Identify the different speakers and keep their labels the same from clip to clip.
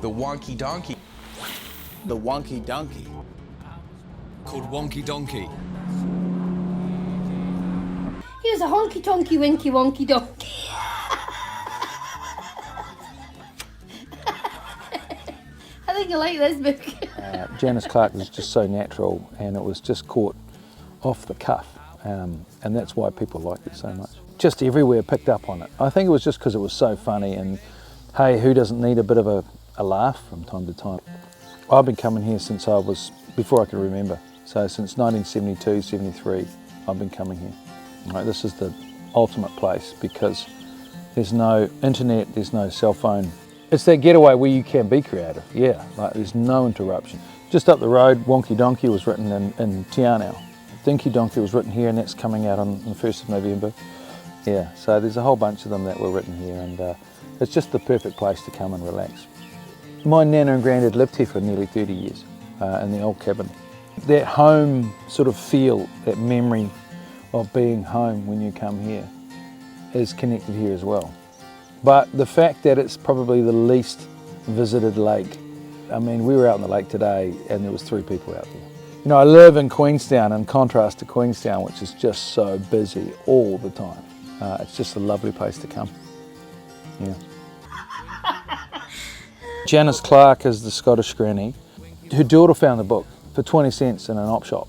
Speaker 1: The Wonky Donkey.
Speaker 2: The Wonky Donkey.
Speaker 3: Called Wonky Donkey.
Speaker 4: He was a honky tonky winky wonky donkey. I think I like this book.
Speaker 5: Janice Clark was just so natural, and it was just caught off the cuff, and that's why people liked it so much. Just everywhere picked up on it. I think it was just because it was so funny, and hey, who doesn't need a bit of a laugh from time to time? I've been coming here since before I can remember. So since 1972, 73, I've been coming here. Right, this is the ultimate place because there's no internet, there's no cell phone. It's that getaway where you can be creative, yeah, like there's no interruption. Just up the road, Wonky Donkey was written in Te Anau. Dinky Donkey was written here, and that's coming out on the 1st of November. Yeah, so there's a whole bunch of them that were written here, and it's just the perfect place to come and relax. My nana and granddad lived here for nearly 30 years in the old cabin. That home sort of feel, that memory of being home when you come here is connected here as well. But the fact that it's probably the least visited lake, I mean, we were out on the lake today and there was 3 people out there. You know, I live in Queenstown, in contrast to Queenstown, which is just so busy all the time. It's just a lovely place to come. Yeah. Janice Clark is the Scottish granny. Her daughter found the book for 20 cents in an op shop.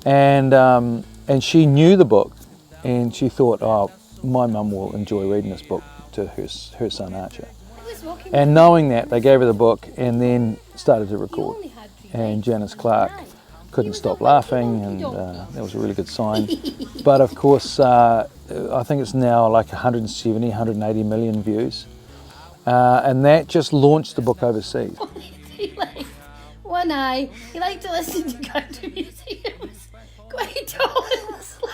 Speaker 5: And she knew the book, and she thought, oh, my mum will enjoy reading this book to her son Archer. And knowing that, they gave her the book and then started to record. And Janice Clark couldn't stop laughing, and that was a really good sign. But of course, I think it's now like 170, 180 million views. And that just launched the book overseas.
Speaker 4: One eye, he liked to listen to country music. It was quite tall and slim.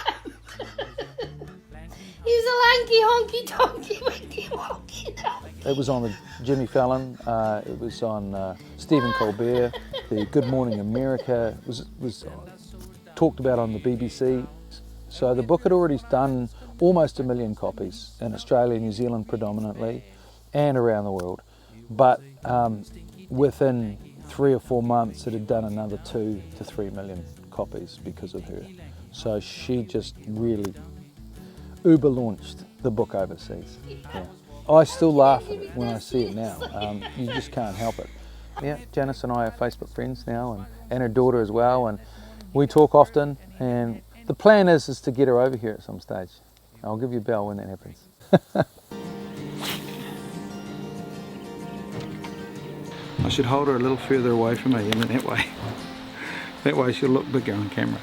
Speaker 4: He was a lanky honky tonky winky wonky donkey.
Speaker 5: It was on the Jimmy Fallon, it was on Stephen Colbert, the Good Morning America, it was talked about on the BBC. So the book had already done almost 1 million copies in Australia, New Zealand predominantly, and around the world. But within 3 or 4 months it had done another 2 to 3 million copies because of her. So she just really uber launched the book overseas. Yeah. I still laugh at it when I see it now. You just can't help it. Yeah, Janice and I are Facebook friends now, and her daughter as well, and we talk often, and the plan is to get her over here at some stage. I'll give you a bell when that happens. I should hold her a little further away from me, and that way she'll look bigger on camera.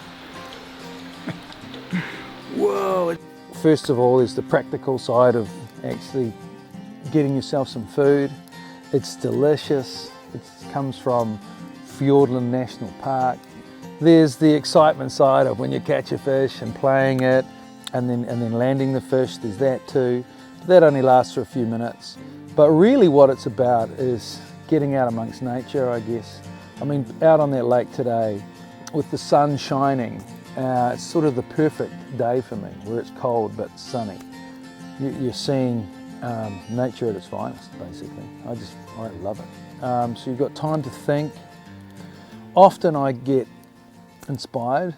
Speaker 5: Whoa! First of all, there's the practical side of actually getting yourself some food. It's delicious. It comes from Fiordland National Park. There's the excitement side of when you catch a fish and playing it, and then landing the fish. There's that too. That only lasts for a few minutes. But really, what it's about is getting out amongst nature, I guess. I mean, out on that lake today with the sun shining, it's sort of the perfect day for me, where it's cold but sunny. You're seeing nature at its finest, basically. I love it. So you've got time to think. Often I get inspired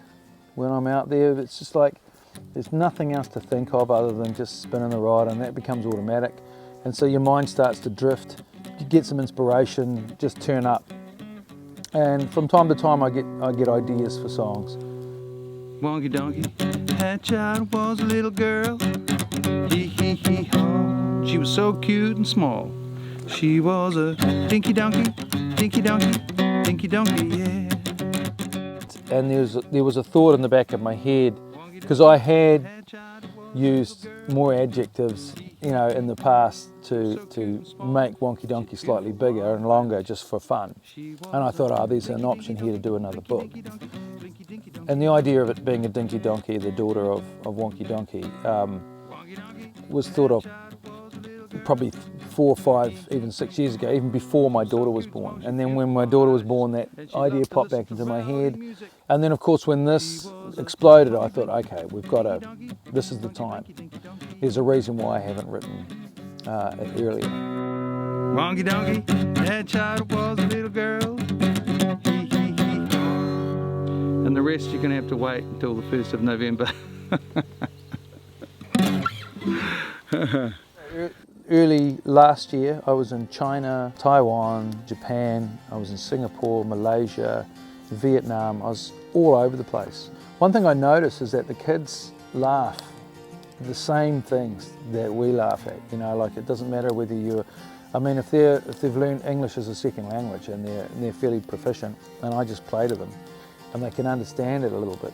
Speaker 5: when I'm out there. It's just like there's nothing else to think of other than just spinning the rod, and that becomes automatic. And so your mind starts to drift. You get some inspiration, just turn up. And from time to time I get ideas for songs.
Speaker 6: Wonky Donkey, that child was a little girl. Hee hee hee haw. She was so cute and small. She was a dinky donkey, dinky donkey, dinky donkey, yeah.
Speaker 5: And there was a thought in the back of my head, because I had used more adjectives, you know, in the past to make Wonky Donkey slightly bigger and longer just for fun. And I thought, oh, there's an option here to do another book. And the idea of it being a Dinky Donkey, the daughter of Wonky Donkey, was thought of probably 4, 5, even 6 years ago, even before my daughter was born. And then when my daughter was born, that idea popped back into my head. And then of course when this exploded, I thought, okay, this is the time. There's a reason why I haven't written it earlier.
Speaker 6: Wonky Donkey, that child was a little girl. Hee hee hee haw. And the rest you're gonna have to wait until the 1st of November.
Speaker 5: Early last year, I was in China, Taiwan, Japan, I was in Singapore, Malaysia, Vietnam. I was all over the place. One thing I noticed is that the kids laugh the same things that we laugh at. You know, like it doesn't matter whether you're, I mean, if they've learned English as a second language and they're fairly proficient, and I just play to them, and they can understand it a little bit.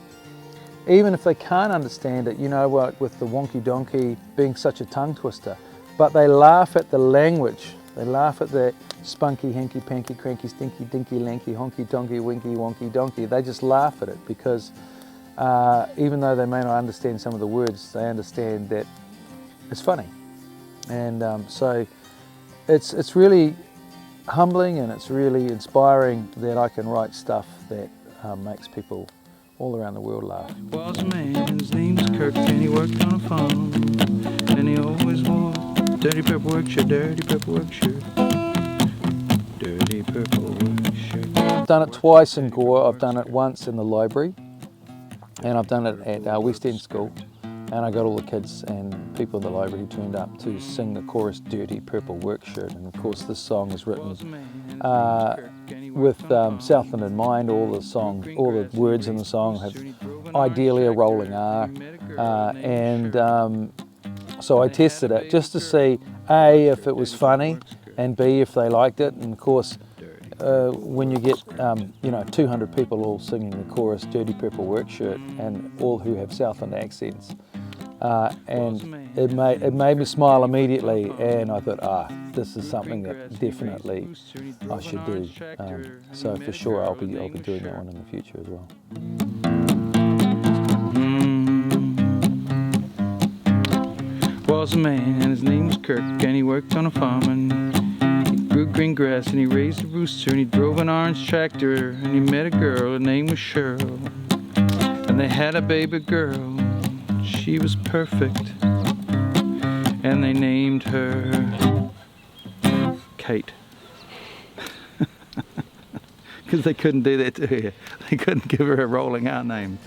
Speaker 5: Even if they can't understand it, you know, like with the Wonky Donkey being such a tongue twister, but they laugh at the language. They laugh at the spunky, hinky, panky, cranky, stinky, dinky, lanky, honky, tonky, winky, wonky, donkey. They just laugh at it because even though they may not understand some of the words, they understand that it's funny. And so it's really humbling and it's really inspiring that I can write stuff that makes people all around the world laugh.
Speaker 6: Was a man, his name was Kirk, and he worked on a farm, and he always wore dirty purple work shirt, dirty purple work shirt, dirty purple work shirt.
Speaker 5: I've done it twice in Gore. I've done it once in the library, and I've done it at West End School, and I got all the kids and people in the library who turned up to sing the chorus Dirty Purple Work Shirt. And of course this song is written with Southland in mind. All the words in the song have ideally a rolling R, so I tested it just to see A, if it was funny, and B, if they liked it. And of course when you get 200 people all singing the chorus Dirty Purple Work Shirt and all who have Southland accents, and it made me smile immediately, and I thought, this is something that definitely I should do. So for sure I'll be doing that one in the future as well.
Speaker 6: Was a man, and his name was Kirk, and he worked on a farm, and he grew green grass, and he raised a rooster, and he drove an orange tractor, and he met a girl, her name was Cheryl, and they had a baby girl. She was perfect, and they named her Kate. Because they couldn't do that to her. They couldn't give her a rolling R name.